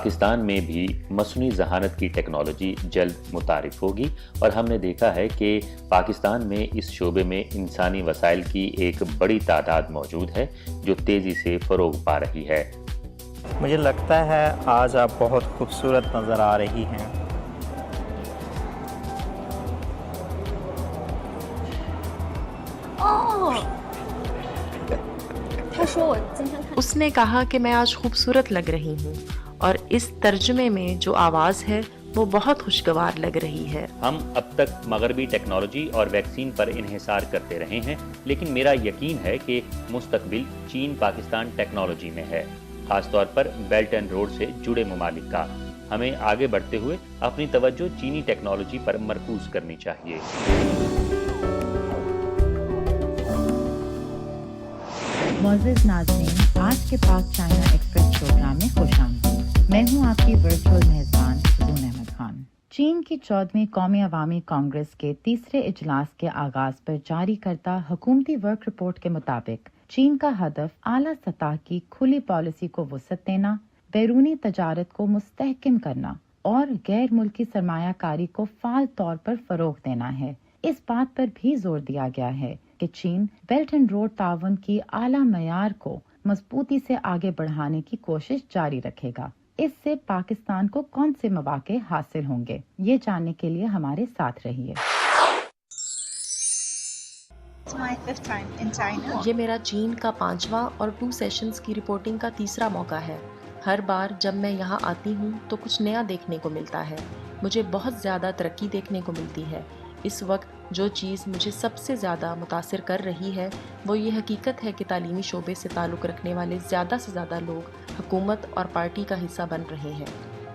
پاکستان میں بھی مصنوعی ذہانت کی ٹیکنالوجی جلد متعارف ہوگی اور ہم نے دیکھا ہے کہ پاکستان میں اس شعبے میں انسانی وسائل کی ایک بڑی تعداد موجود ہے جو تیزی سے فروغ پا رہی ہے۔ مجھے لگتا ہے آج آپ بہت خوبصورت نظر آ رہی ہیں۔ اس نے کہا کہ میں آج خوبصورت لگ رہی ہوں، اور اس ترجمے میں جو آواز ہے وہ بہت خوشگوار لگ رہی ہے۔ ہم اب تک مغربی ٹیکنالوجی اور ویکسین پر انحصار کرتے رہے ہیں، لیکن میرا یقین ہے کہ مستقبل چین پاکستان ٹیکنالوجی میں ہے، خاص طور پر بیلٹ اینڈ روڈ سے جڑے ممالک کا۔ ہمیں آگے بڑھتے ہوئے اپنی توجہ چینی ٹیکنالوجی پر مرکوز کرنی چاہیے۔ معزز ناظرین، آج کے پاک چائنا ایکسپریس پروگرام میں خوش آمدید۔ میں ہوں آپ کی ورچوئل میزبان زون احمد خان۔ چین کی 14ویں قومی عوامی کانگریس کے تیسرے اجلاس کے آغاز پر جاری کردہ حکومتی ورک رپورٹ کے مطابق چین کا ہدف اعلیٰ سطح کی کھلی پالیسی کو وسعت دینا، بیرونی تجارت کو مستحکم کرنا اور غیر ملکی سرمایہ کاری کو فعال طور پر فروغ دینا ہے۔ اس بات پر بھی زور دیا گیا ہے کہ چین بیلٹ اینڈ روڈ تعاون کی اعلیٰ معیار کو مضبوطی سے آگے بڑھانے کی کوشش جاری رکھے گا۔ اس سے پاکستان کو کون سے مواقع حاصل ہوں گے، یہ جاننے کے لیے ہمارے ساتھ رہیے۔ یہ میرا چین کا 5واں اور 2 سیشنز کی رپورٹنگ کا تیسرا موقع ہے۔ ہر بار جب میں یہاں آتی ہوں تو کچھ نیا دیکھنے کو ملتا ہے۔ مجھے بہت زیادہ ترقی دیکھنے کو ملتی ہے۔ اس وقت جو چیز مجھے سب سے زیادہ متاثر کر رہی ہے وہ یہ حقیقت ہے کہ تعلیمی شعبے سے تعلق رکھنے والے زیادہ سے زیادہ لوگ حکومت اور پارٹی کا حصہ بن رہے ہیں،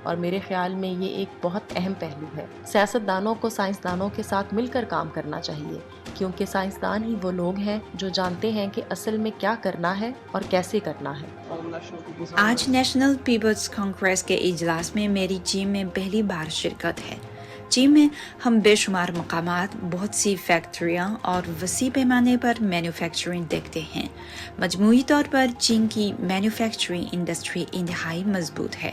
اور میرے خیال میں یہ ایک بہت اہم پہلو ہے۔ سیاستدانوں کو سائنسدانوں کے ساتھ مل کر کام کرنا چاہیے، کیونکہ سائنسدان ہی وہ لوگ ہیں جو جانتے ہیں کہ اصل میں کیا کرنا ہے اور کیسے کرنا ہے۔ آج نیشنل پیپلز کانگریس کے اجلاس میں میری چین میں پہلی بار شرکت ہے۔ چین میں ہم بے شمار مقامات، بہت سی فیکٹریاں اور وسیع پیمانے پر مینوفیکچرنگ دیکھتے ہیں۔ مجموعی طور پر چین کی مینوفیکچرنگ انڈسٹری انتہائی مضبوط ہے،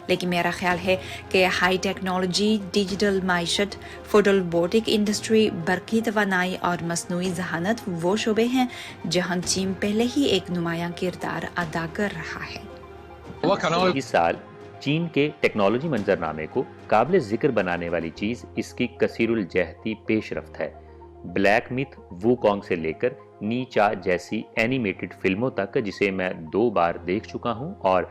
لیکن میرا خیال ہے کہ ہائی ٹیکنالوجی، ڈیجیٹل معیشت، فوٹو وولٹائک انڈسٹری، برقی توانائی اور مصنوعی ذہانت وہ شعبے ہیں جہاں چین پہلے ہی ایک نمایاں کردار ادا کر رہا ہے۔ اس سال چین کے ٹیکنالوجی منظرنامے کو قابل ذکر بنانے والی چیز اس کی کثیر الجہتی پیش رفت ہے۔ بلیک میتھ ووکانگ سے لے کر نیچا جیسی اینیمیٹڈ فلموں تک جسے میں 2 بار دیکھ چکا ہوں، اور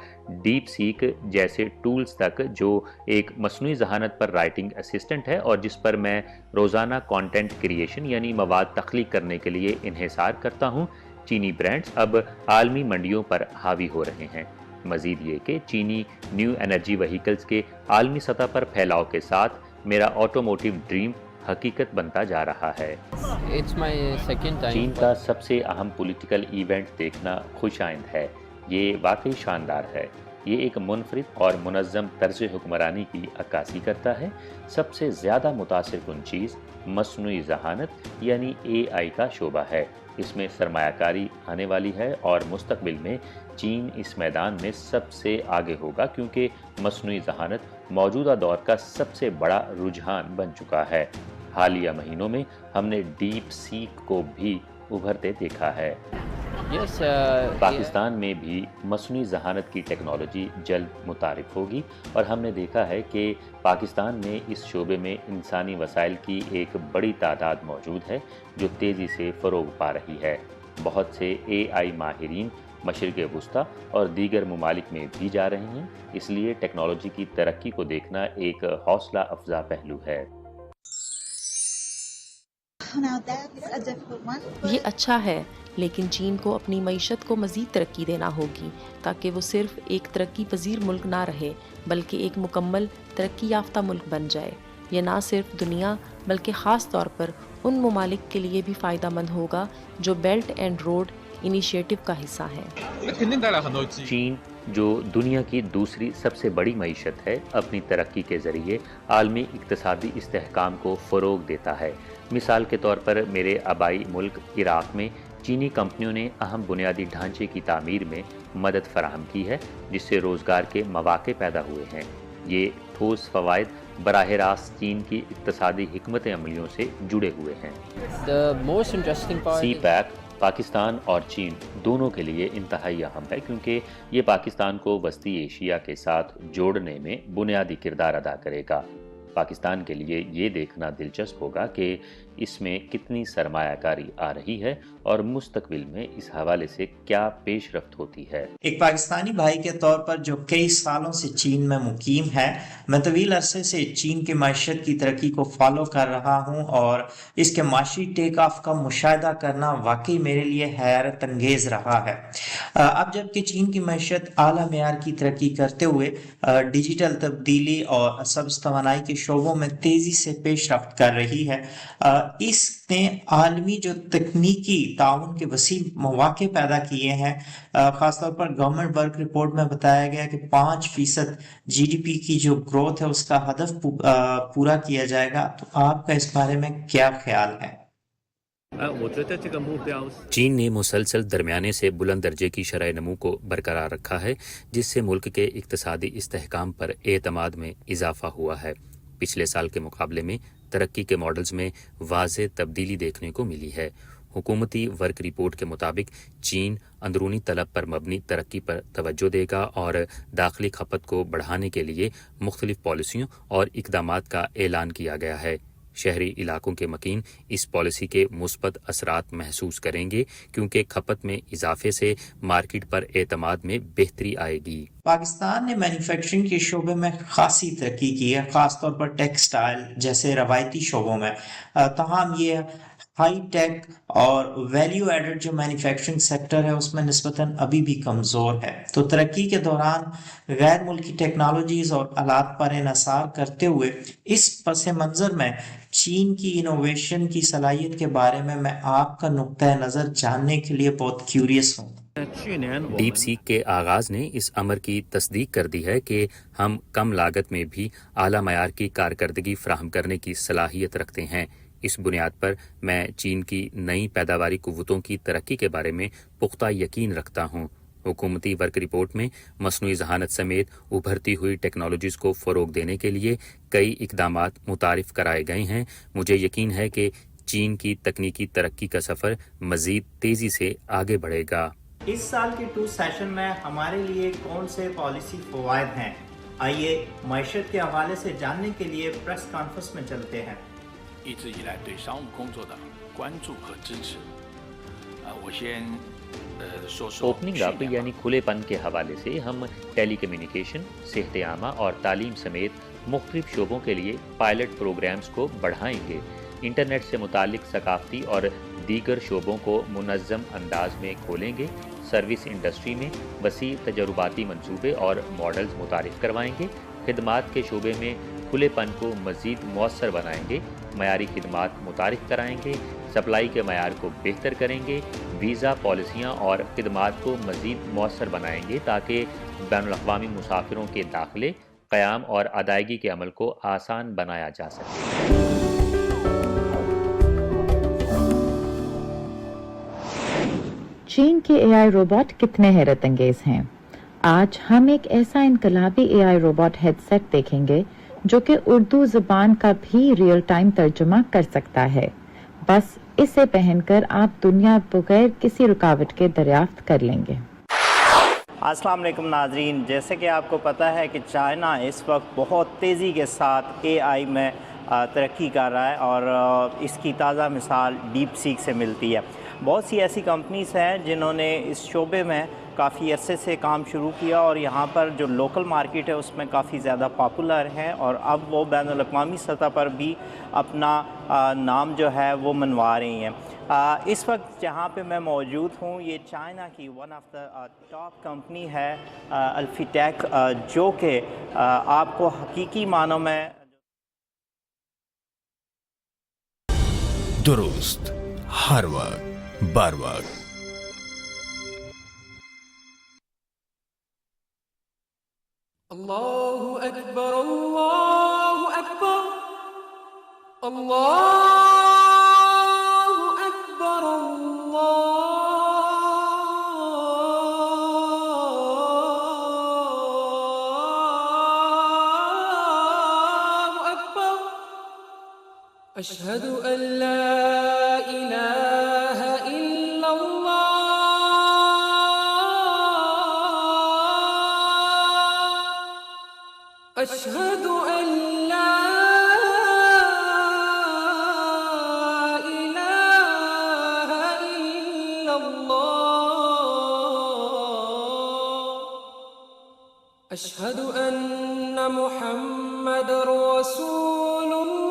ڈیپ سیک جیسے ٹولز تک جو ایک مصنوعی ذہانت پر رائٹنگ اسسٹنٹ ہے اور جس پر میں روزانہ کانٹینٹ کریشن یعنی مواد تخلیق کرنے کے لیے انحصار کرتا ہوں۔ چینی برانڈز اب عالمی منڈیوں پر حاوی ہو رہے ہیں۔ مزید یہ کہ چینی نیو انرجی وہیکلز کے عالمی سطح پر پھیلاؤ کے ساتھ میرا آٹوموٹیو ڈریم حقیقت بنتا جا رہا ہے۔ چین کا سب سے اہم پولیٹیکل ایونٹ دیکھنا خوش آئند ہے۔ یہ واقعی شاندار ہے۔ یہ ایک منفرد اور منظم طرز حکمرانی کی عکاسی کرتا ہے۔ سب سے زیادہ متاثر کن چیز مصنوعی ذہانت یعنی AI کا شعبہ ہے۔ اس میں سرمایہ کاری آنے والی ہے اور مستقبل میں چین اس میدان میں سب سے آگے ہوگا، کیونکہ مصنوعی ذہانت موجودہ دور کا سب سے بڑا رجحان بن چکا ہے۔ حالیہ مہینوں میں ہم نے ڈیپ سیک کو بھی ابھرتے دیکھا ہے۔ پاکستان میں بھی مصنوعی ذہانت کی ٹیکنالوجی جلد متعارف ہوگی اور ہم نے دیکھا ہے کہ پاکستان میں اس شعبے میں انسانی وسائل کی ایک بڑی تعداد موجود ہے جو تیزی سے فروغ پا رہی ہے۔ بہت سے AI ماہرین مشرق وسطیٰ اور دیگر ممالک میں بھی جا رہے ہیں، اس لیے ٹیکنالوجی کی ترقی کو دیکھنا ایک حوصلہ افزا پہلو ہے۔ یہ اچھا ہے، لیکن چین کو اپنی معیشت کو مزید ترقی دینا ہوگی تاکہ وہ صرف ایک ترقی پذیر ملک نہ رہے بلکہ ایک مکمل ترقی یافتہ ملک بن جائے۔ یہ نہ صرف دنیا بلکہ خاص طور پر ان ممالک کے لیے بھی فائدہ مند ہوگا جو بیلٹ اینڈ روڈ انیشیٹو کا حصہ ہیں۔ چین جو دنیا کی دوسری سب سے بڑی معیشت ہے، اپنی ترقی کے ذریعے عالمی اقتصادی استحکام کو فروغ دیتا ہے۔ مثال کے طور پر میرے آبائی ملک عراق میں چینی کمپنیوں نے اہم بنیادی ڈھانچے کی تعمیر میں مدد فراہم کی ہے جس سے روزگار کے مواقع پیدا ہوئے ہیں۔ یہ ٹھوس فوائد براہ راست چین کی اقتصادی حکمت عملیوں سے جڑے ہوئے ہیں۔ سی پیک پاکستان اور چین دونوں کے لیے انتہائی اہم ہے کیونکہ یہ پاکستان کو وسطی ایشیا کے ساتھ جوڑنے میں بنیادی کردار ادا کرے گا۔ پاکستان کے لیے یہ دیکھنا دلچسپ ہوگا کہ اس میں کتنی سرمایہ کاری آ رہی ہے اور مستقبل میں اس حوالے سے کیا پیش رفت ہوتی ہے۔ ایک پاکستانی بھائی کے طور پر جو کئی سالوں سے چین میں مقیم ہے، میں طویل عرصے سے چین کی معیشت کی ترقی کو فالو کر رہا ہوں اور اس کے معاشی ٹیک آف کا مشاہدہ کرنا واقعی میرے لیے حیرت انگیز رہا ہے۔ اب جبکہ چین کی معیشت اعلیٰ معیار کی ترقی کرتے ہوئے ڈیجیٹل تبدیلی اور سبز توانائی کے شعبوں میں تیزی سے پیش رفت کر رہی ہے، اس نے عالمی جو تکنیکی تعاون کے وسیع مواقع پیدا کیے ہیں۔ خاص طور پر گورنمنٹ ورک رپورٹ میں بتایا گیا کہ 5% جی ڈی پی کی جو گروتھ ہے اس کا ہدف پورا کیا جائے گا۔ تو آپ کا اس بارے میں کیا خیال ہے؟ چین نے مسلسل درمیانے سے بلند درجے کی شرح نمو کو برقرار رکھا ہے جس سے ملک کے اقتصادی استحکام پر اعتماد میں اضافہ ہوا ہے۔ پچھلے سال کے مقابلے میں ترقی کے ماڈلز میں واضح تبدیلی دیکھنے کو ملی ہے۔ حکومتی ورک رپورٹ کے مطابق چین اندرونی طلب پر مبنی ترقی پر توجہ دے گا اور داخلی کھپت کو بڑھانے کے لیے مختلف پالیسیوں اور اقدامات کا اعلان کیا گیا ہے۔ شہری علاقوں کے مکین اس پالیسی کے مثبت اثرات محسوس کریں گے کیونکہ کھپت میں اضافے سے مارکیٹ پر اعتماد میں بہتری آئے گی۔ پاکستان نے مینوفیکچرنگ کے شعبے میں خاصی ترقی کی ہے، خاص طور پر ٹیکسٹائل جیسے روایتی شعبوں میں، تاہم یہ ہائی ٹیک اور ویلیو ایڈڈ جو مینوفیکچرنگ سیکٹر ہے اس میں نسبتاً ابھی بھی کمزور ہے۔ تو ترقی کے دوران غیر ملکی ٹیکنالوجیز اور آلات پر انحصار کرتے ہوئے اس پس منظر میں چین کی انوویشن کی صلاحیت کے بارے میں آپ کا نقطہ نظر جاننے کے لیے بہت کیوریس ہوں۔ ڈیپ سیک کے آغاز نے اس امر کی تصدیق کر دی ہے کہ ہم کم لاگت میں بھی اعلیٰ معیار کی کارکردگی فراہم کرنے کی صلاحیت رکھتے ہیں۔ اس بنیاد پر میں چین کی نئی پیداواری قوتوں کی ترقی کے بارے میں پختہ یقین رکھتا ہوں۔ حکومتی ورک رپورٹ میں مصنوعی ذہانت سمیت ابھرتی ہوئی ٹیکنالوجیز کو فروغ دینے کے لیے کئی اقدامات متعارف کرائے گئے ہیں۔ مجھے یقین ہے کہ چین کی تکنیکی ترقی کا سفر مزید تیزی سے آگے بڑھے گا۔ اس سال کے 2 سیشن میں ہمارے لیے کون سے پالیسی فوائد ہیں؟ آئیے معیشت کے حوالے سے جاننے کے لیے پریس کانفرنس میں چلتے ہیں۔ اوپننگ اپ یعنی کھلے پن کے حوالے سے ہم ٹیلی کمیونیکیشن، صحت عامہ اور تعلیم سمیت مختلف شعبوں کے لیے پائلٹ پروگرامز کو بڑھائیں گے۔ انٹرنیٹ سے متعلق ثقافتی اور دیگر شعبوں کو منظم انداز میں کھولیں گے۔ سروس انڈسٹری میں وسیع تجرباتی منصوبے اور ماڈلز متعارف کروائیں گے۔ خدمات کے شعبے میں کھلے پن کو مزید مؤثر بنائیں گے، معیاری خدمات متعارف کرائیں گے، سپلائی کے معیار کو بہتر کریں گے، ویزا پالیسیاں اور خدمات کو مزید مؤثر بنائیں گے تاکہ بین الاقوامی مسافروں کے داخلے، قیام اور ادائیگی کے عمل کو آسان بنایا جا سکے۔ چین کے اے آئی روبوٹ کتنے حیرت انگیز ہیں۔ آج ہم ایک ایسا انقلابی اے آئی روبوٹ ہیڈ سیٹ دیکھیں گے جو کہ اردو زبان کا بھی ریئل ٹائم ترجمہ کر سکتا ہے۔ بس اسے پہن کر آپ دنیا بغیر کسی رکاوٹ کے دریافت کر لیں گے۔ السلام علیکم ناظرین، جیسے کہ آپ کو پتہ ہے کہ چائنا اس وقت بہت تیزی کے ساتھ اے آئی میں ترقی کر رہا ہے اور اس کی تازہ مثال ڈیپ سیک سے ملتی ہے۔ بہت سی ایسی کمپنیز ہیں جنہوں نے اس شعبے میں کافی عرصے سے کام شروع کیا اور یہاں پر جو لوکل مارکیٹ ہے اس میں کافی زیادہ پاپولر ہیں اور اب وہ بین الاقوامی سطح پر بھی اپنا نام جو ہے وہ منوا رہی ہیں۔ اس وقت جہاں پہ میں موجود ہوں یہ چائنا کی one of the top company ہے الفیٹیک، جو کہ آپ کو حقیقی معنوں میں درست ہر وقت بار وقت اللہ اکبر اللہ اکبر اللہ اکبر اللہ أشهد أن لا إله إلا الله أشهد أن لا إله إلا الله أشهد أن محمد رسول الله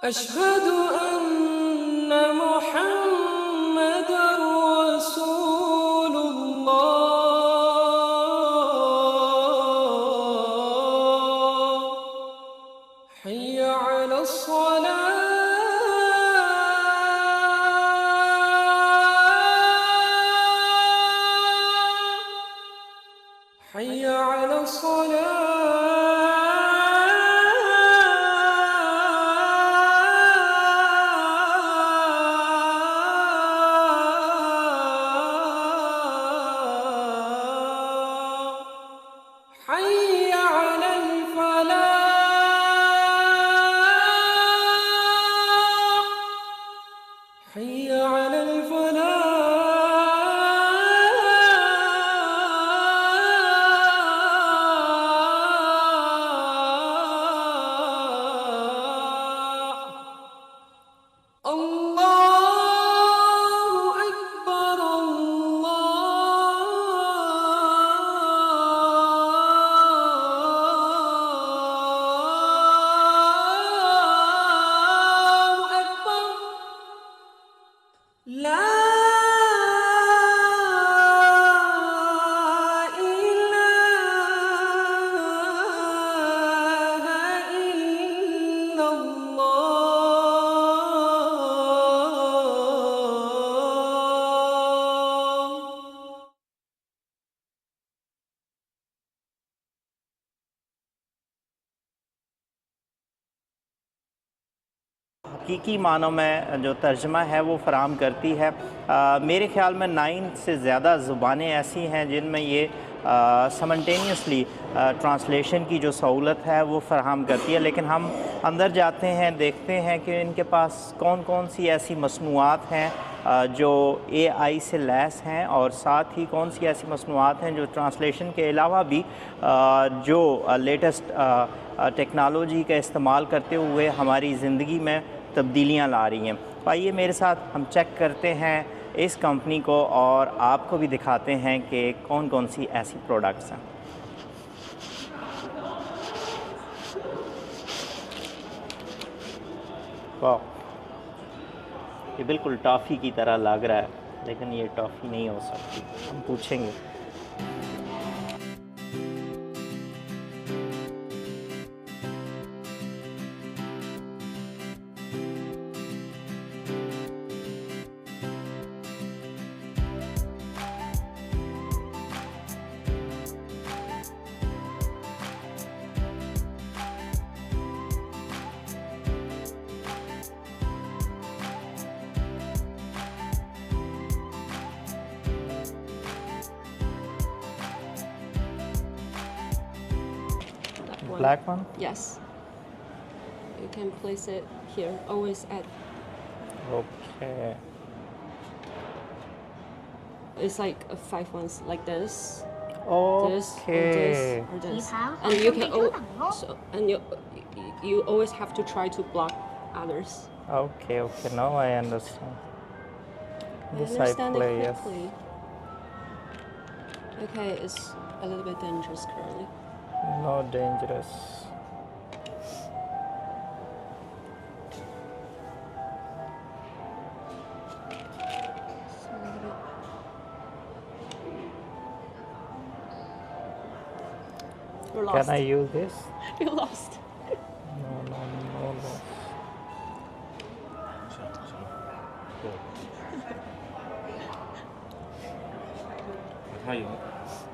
أشهد أن محمد رسول الله حي على الصلاة حي على الصلاة حي على الفلاح حي على الفلاح الله أكبر الله أكبر لا إله إلا الله حقیقی معنوں میں جو ترجمہ ہے وہ فراہم کرتی ہے۔ میرے خیال میں 9 سے زیادہ زبانیں ایسی ہیں جن میں یہ سمنٹینیسلی ٹرانسلیشن کی جو سہولت ہے وہ فراہم کرتی ہے، لیکن ہم اندر جاتے ہیں، دیکھتے ہیں کہ ان کے پاس کون کون سی ایسی مصنوعات ہیں جو اے آئی سے لیس ہیں، اور ساتھ ہی کون سی ایسی مصنوعات ہیں جو ٹرانسلیشن کے علاوہ بھی جو لیٹسٹ ٹیکنالوجی کا استعمال کرتے ہوئے ہماری زندگی میں تبدیلیاں لا رہی ہیں۔ آئیے میرے ساتھ ہم چیک کرتے ہیں اس کمپنی کو اور آپ کو بھی دکھاتے ہیں کہ کون کون سی ایسی پروڈکٹس ہیں۔ واہ، یہ بالکل ٹافی کی طرح لگ رہا ہے، لیکن یہ ٹافی نہیں ہو سکتی، ہم پوچھیں گے۔ Black one? Yes. You can place it here, always at. Okay. It's like 5 ones like this. This or this Okay. or this. And you can you always have to try to block others. Okay, now I understand. This I understand play, it yes. quickly. Okay, it's a little bit dangerous currently. No dangerous. It's a little bit. You're lost. Can I use this? You're lost. No.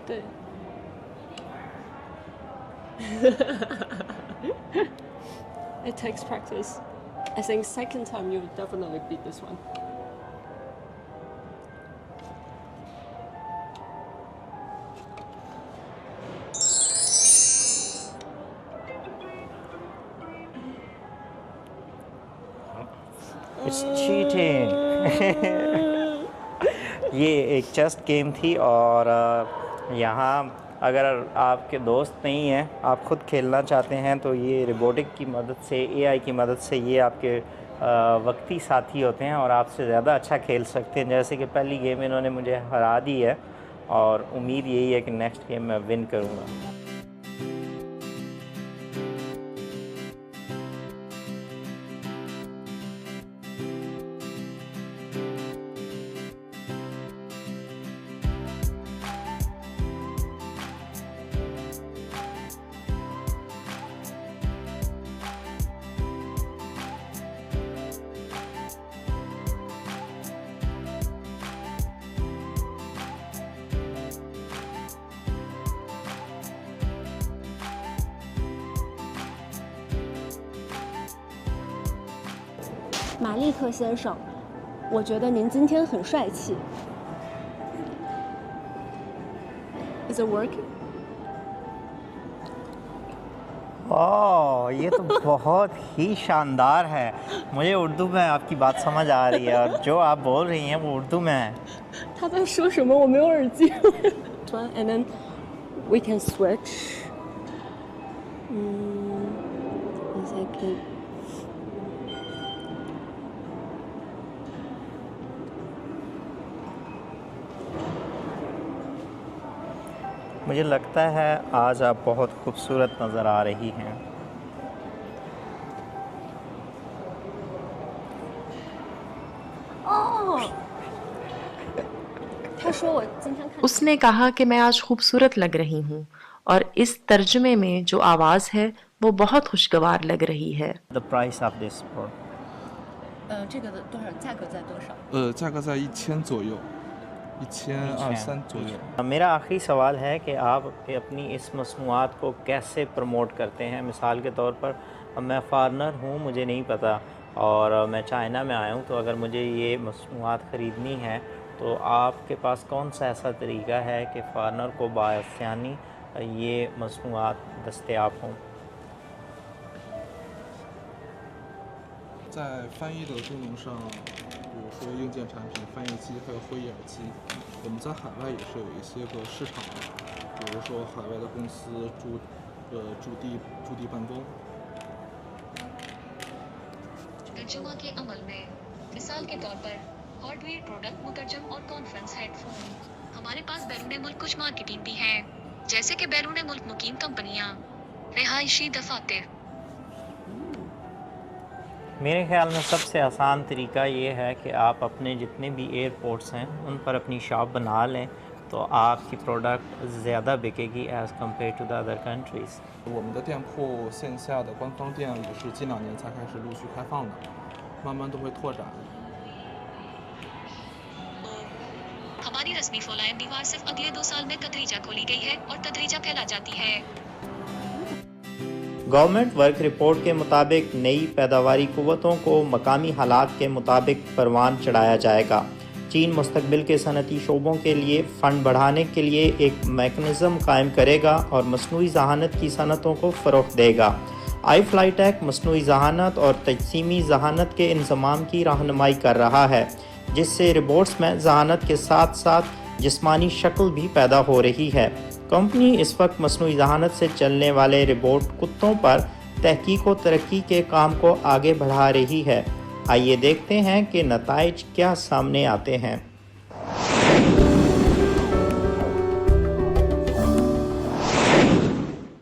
对。It takes practice. I think second time you will definitely beat this one. یہ ایک chess game تھی اور یہاں اگر آپ کے دوست نہیں ہیں, آپ خود کھیلنا چاہتے ہیں تو یہ روبوٹک کی مدد سے, اے آئی کی مدد سے یہ آپ کے وقتی ساتھی ہوتے ہیں اور آپ سے زیادہ اچھا کھیل سکتے ہیں. جیسے کہ پہلی گیم انہوں نے مجھے ہرا دی ہے اور امید یہی ہے کہ نیکسٹ گیم میں ون کروں گا.马利克先生，我觉得您今天很帅气。Is it working? یہ تو بہت ہی شاندار ہے. مجھے اردو میں آپ کی بات سمجھ آ رہی ہے اور جو آپ بول رہی ہیں وہ اردو میں ہے.他在说什么？我没有耳机。And then we can switch. One second. مجھے لگتا ہے آج آپ بہت خوبصورت نظر آ رہی ہیں. اس نے کہا کہ میں آج خوبصورت لگ رہی ہوں اور اس ترجمے میں جو آواز ہے وہ بہت خوشگوار لگ رہی ہے. The price of this board. 这个的多少价格在多少？价格在1000左右，1200-13左右。میرا آخری سوال ہے کہ آپ اپنی اس مصنوعات کو کیسے پروموٹ کرتے ہیں؟ مثال کے طور پر میں فارنر ہوں, مجھے نہیں پتہ اور میں چائنا میں آیا ہوں, تو اگر مجھے یہ مصنوعات خریدنی ہے تو آپ کے پاس کون سا ایسا طریقہ ہے کہ فارنر کو بآسانی یہ مصنوعات دستیاب ہوں؟ 在翻译的功能上，比如说硬件产品、翻译机还有会议耳机，我们在海外也是有一些个市场的，比如说海外的公司驻地办公。ترجمہ کے عمل میں مثال کے طور پر ہارڈ ویئر پروڈکٹ مترجم اور کانفرنس ہیڈ فون. ہمارے پاس بیرون ملک کچھ مارکیٹنگ بھی ہے, جیسے کہ بیرون ملک مقیم کمپنیاں, رہائشی دفاتر. میرے خیال میں سب سے آسان طریقہ یہ ہے کہ آپ اپنے جتنے بھی ایئرپورٹس ہیں ان پر اپنی شاپ بنا لیں تو آپ کی پروڈکٹ زیادہ بکے گی as compared to the other countries. 我们的店铺线下的官方店也是近2年才开始陆续开放的，慢慢都会拓展。 ہماری رسمی فولائن دیوار صرف اگلے 2 سال میں تدریجا کھولی گئی ہے اور تدریجا پھیلا جاتی ہے. گورنمنٹ ورک رپورٹ کے مطابق نئی پیداواری قوتوں کو مقامی حالات کے مطابق پروان چڑھایا جائے گا. چین مستقبل کے صنعتی شعبوں کے لیے فنڈ بڑھانے کے لیے ایک میکنزم قائم کرے گا اور مصنوعی ذہانت کی صنعتوں کو فروغ دے گا. آئی فلائی ٹیک مصنوعی ذہانت اور تجسیمی ذہانت کے انضمام کی رہنمائی کر رہا ہے, جس سے روبوٹس میں ذہانت کے ساتھ ساتھ جسمانی شکل بھی پیدا ہو رہی ہے. کمپنی اس وقت مصنوعی ذہانت سے چلنے والے روبوٹ کتوں پر تحقیق و ترقی کے کام کو آگے بڑھا رہی ہے. آئیے دیکھتے ہیں کہ نتائج کیا سامنے آتے ہیں.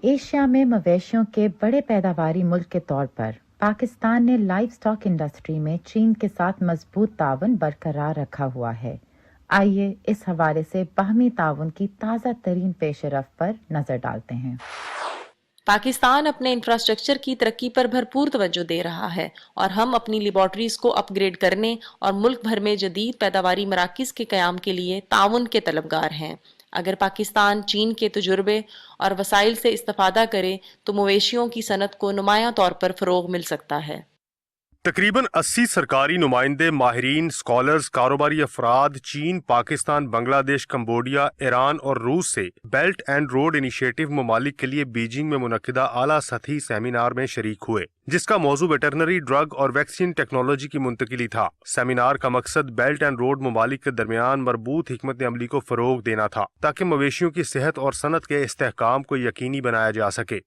ایشیا میں مویشیوں کے بڑے پیداواری ملک کے طور پر پاکستان نے لائف سٹاک انڈسٹری میں چین کے ساتھ مضبوط تعاون برقرار رکھا ہوا ہے. آئیے اس حوالے سے باہمی تعاون کی تازہ ترین پیش رفت پر نظر ڈالتے ہیں. پاکستان اپنے انفراسٹرکچر کی ترقی پر بھرپور توجہ دے رہا ہے اور ہم اپنی لیبارٹریز کو اپ گریڈ کرنے اور ملک بھر میں جدید پیداواری مراکز کے قیام کے لیے تعاون کے طلبگار ہیں. اگر پاکستان چین کے تجربے اور وسائل سے استفادہ کرے تو مویشیوں کی صنعت کو نمایاں طور پر فروغ مل سکتا ہے. تقریباً 80 سرکاری نمائندے، ماہرین، اسکالرز، کاروباری افراد چین، پاکستان، بنگلہ دیش، کمبوڈیا، ایران اور روس سے بیلٹ اینڈ روڈ انیشیٹو ممالک کے لیے بیجنگ میں منعقدہ اعلیٰ سطحی سیمینار میں شریک ہوئے، جس کا موضوع ویٹرنری ڈرگ اور ویکسین ٹیکنالوجی کی منتقلی تھا۔ سیمینار کا مقصد بیلٹ اینڈ روڈ ممالک کے درمیان مربوط حکمت عملی کو فروغ دینا تھا تاکہ مویشیوں کی صحت اور صنعت کے استحکام کو یقینی بنایا جا سکے۔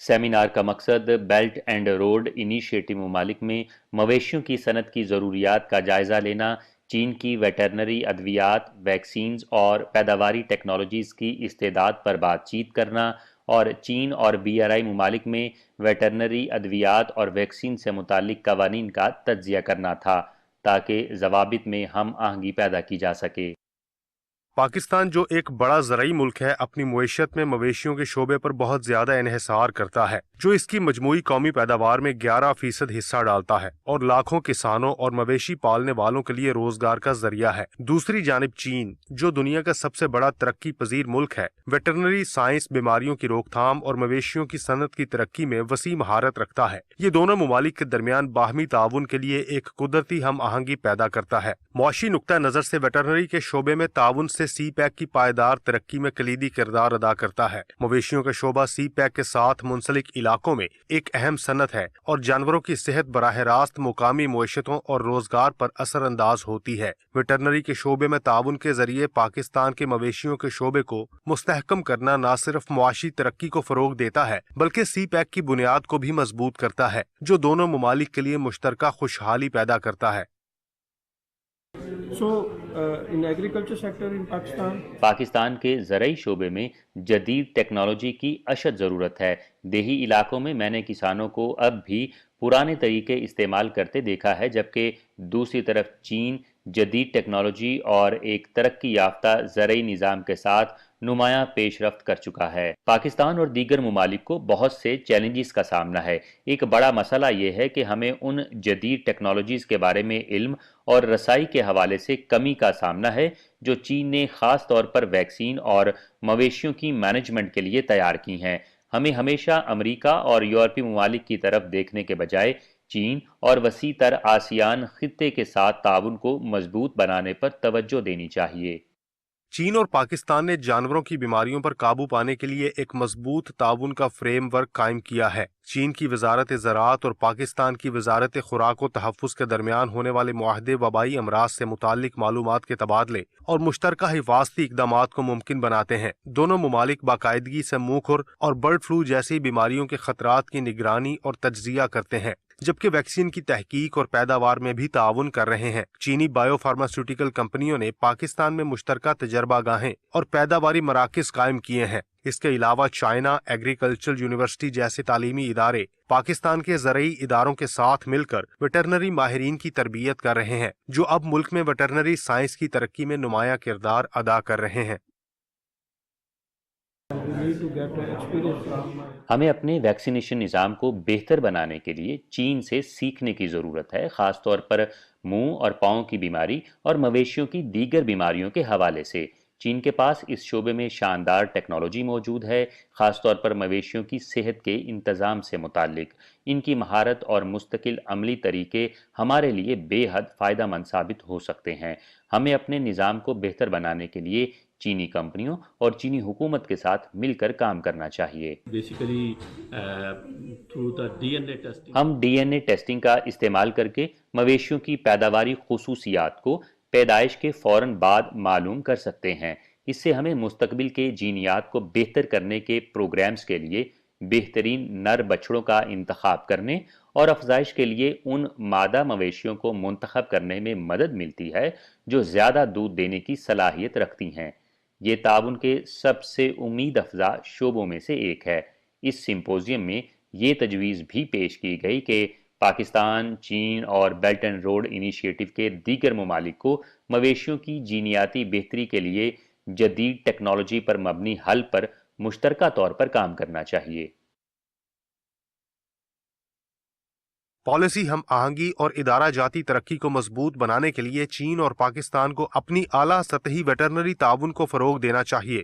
سیمینار کا مقصد بیلٹ اینڈ روڈ انیشیٹو ممالک میں مویشیوں کی صنعت کی ضروریات کا جائزہ لینا، چین کی ویٹرنری ادویات، ویکسینز اور پیداواری ٹیکنالوجیز کی استعداد پر بات چیت کرنا اور چین اور BRI ممالک میں ویٹرنری ادویات اور ویکسین سے متعلق قوانین کا تجزیہ کرنا تھا تاکہ ضوابط میں ہم آہنگی پیدا کی جا سکے۔ پاکستان جو ایک بڑا زرعی ملک ہے، اپنی معیشت میں مویشیوں کے شعبے پر بہت زیادہ انحصار کرتا ہے، جو اس کی مجموعی قومی پیداوار میں 11% حصہ ڈالتا ہے اور لاکھوں کسانوں اور مویشی پالنے والوں کے لیے روزگار کا ذریعہ ہے۔ دوسری جانب چین، جو دنیا کا سب سے بڑا ترقی پذیر ملک ہے، ویٹرنری سائنس، بیماریوں کی روک تھام اور مویشیوں کی صنعت کی ترقی میں وسیع مہارت رکھتا ہے۔ یہ دونوں ممالک کے درمیان باہمی تعاون کے لیے ایک قدرتی ہم آہنگی پیدا کرتا ہے۔ معاشی نقطہ نظر سے ویٹرنری کے شعبے میں تعاون سے سی پیک کی پائیدار ترقی میں کلیدی کردار ادا کرتا ہے۔ مویشیوں کا شعبہ سی پیک کے ساتھ منسلک علاقوں میں ایک اہم صنعت ہے اور جانوروں کی صحت براہ راست مقامی معیشتوں اور روزگار پر اثر انداز ہوتی ہے۔ ویٹرنری کے شعبے میں تعاون کے ذریعے پاکستان کے مویشیوں کے شعبے کو مستحکم کرنا نہ صرف معاشی ترقی کو فروغ دیتا ہے بلکہ سی پیک کی بنیاد کو بھی مضبوط کرتا ہے، جو دونوں ممالک کے لیے مشترکہ خوشحالی پیدا کرتا ہے۔ پاکستان کے زرعی شعبے میں جدید ٹیکنالوجی کی اشد ضرورت ہے۔ دیہی علاقوں میں میں نے کسانوں کو اب بھی پرانے طریقے استعمال کرتے دیکھا ہے، جبکہ دوسری طرف چین جدید ٹیکنالوجی اور ایک ترقی یافتہ زرعی نظام کے ساتھ نمایاں پیش رفت کر چکا ہے۔ پاکستان اور دیگر ممالک کو بہت سے چیلنجز کا سامنا ہے۔ ایک بڑا مسئلہ یہ ہے کہ ہمیں ان جدید ٹیکنالوجیز کے بارے میں علم اور رسائی کے حوالے سے کمی کا سامنا ہے جو چین نے خاص طور پر ویکسین اور مویشیوں کی مینجمنٹ کے لیے تیار کی ہیں۔ ہمیں ہمیشہ امریکہ اور یورپی ممالک کی طرف دیکھنے کے بجائے چین اور وسیع تر آسیان خطے کے ساتھ تعاون کو مضبوط بنانے پر توجہ دینی چاہیے۔ چین اور پاکستان نے جانوروں کی بیماریوں پر قابو پانے کے لیے ایک مضبوط تعاون کا فریم ورک قائم کیا ہے۔ چین کی وزارت زراعت اور پاکستان کی وزارت خوراک و تحفظ کے درمیان ہونے والے معاہدے وبائی امراض سے متعلق معلومات کے تبادلے اور مشترکہ حفاظتی اقدامات کو ممکن بناتے ہیں۔ دونوں ممالک باقاعدگی سے منہ کھر اور برڈ فلو جیسی بیماریوں کے خطرات کی نگرانی اور تجزیہ کرتے ہیں، جبکہ ویکسین کی تحقیق اور پیداوار میں بھی تعاون کر رہے ہیں۔ چینی بائیو فارماسیوٹیکل کمپنیوں نے پاکستان میں مشترکہ تجربہ گاہیں اور پیداواری مراکز قائم کیے ہیں۔ اس کے علاوہ چائنا ایگریکلچرل یونیورسٹی جیسے تعلیمی ادارے پاکستان کے زرعی اداروں کے ساتھ مل کر ویٹرنری ماہرین کی تربیت کر رہے ہیں، جو اب ملک میں ویٹرنری سائنس کی ترقی میں نمایاں کردار ادا کر رہے ہیں۔ ہمیں اپنے ویکسینیشن نظام کو بہتر بنانے کے لیے چین سے سیکھنے کی ضرورت ہے، خاص طور پر منہ اور پاؤں کی بیماری اور مویشیوں کی دیگر بیماریوں کے حوالے سے۔ چین کے پاس اس شعبے میں شاندار ٹیکنالوجی موجود ہے، خاص طور پر مویشیوں کی صحت کے انتظام سے متعلق۔ ان کی مہارت اور مستقل عملی طریقے ہمارے لیے بے حد فائدہ مند ثابت ہو سکتے ہیں۔ ہمیں اپنے نظام کو بہتر بنانے کے لیے چینی کمپنیوں اور چینی حکومت کے ساتھ مل کر کام کرنا چاہیے۔ ہم ڈی این اے ٹیسٹنگ کا استعمال کر کے مویشیوں کی پیداواری خصوصیات کو پیدائش کے فوراً بعد معلوم کر سکتے ہیں۔ اس سے ہمیں مستقبل کے جینیات کو بہتر کرنے کے پروگرامز کے لیے بہترین نر بچڑوں کا انتخاب کرنے اور افزائش کے لیے ان مادہ مویشیوں کو منتخب کرنے میں مدد ملتی ہے جو زیادہ دودھ دینے کی صلاحیت رکھتی ہیں۔ یہ تعاون کے سب سے امید افزا شعبوں میں سے ایک ہے۔ اس سمپوزیم میں یہ تجویز بھی پیش کی گئی کہ پاکستان، چین اور بیلٹ اینڈ روڈ انیشیٹو کے دیگر ممالک کو مویشیوں کی جینیاتی بہتری کے لیے جدید ٹیکنالوجی پر مبنی حل پر مشترکہ طور پر کام کرنا چاہیے۔ پالیسی ہم آہنگی اور ادارہ جاتی ترقی کو مضبوط بنانے کے لیے چین اور پاکستان کو اپنی اعلیٰ سطحی ویٹرنری تعاون کو فروغ دینا چاہیے۔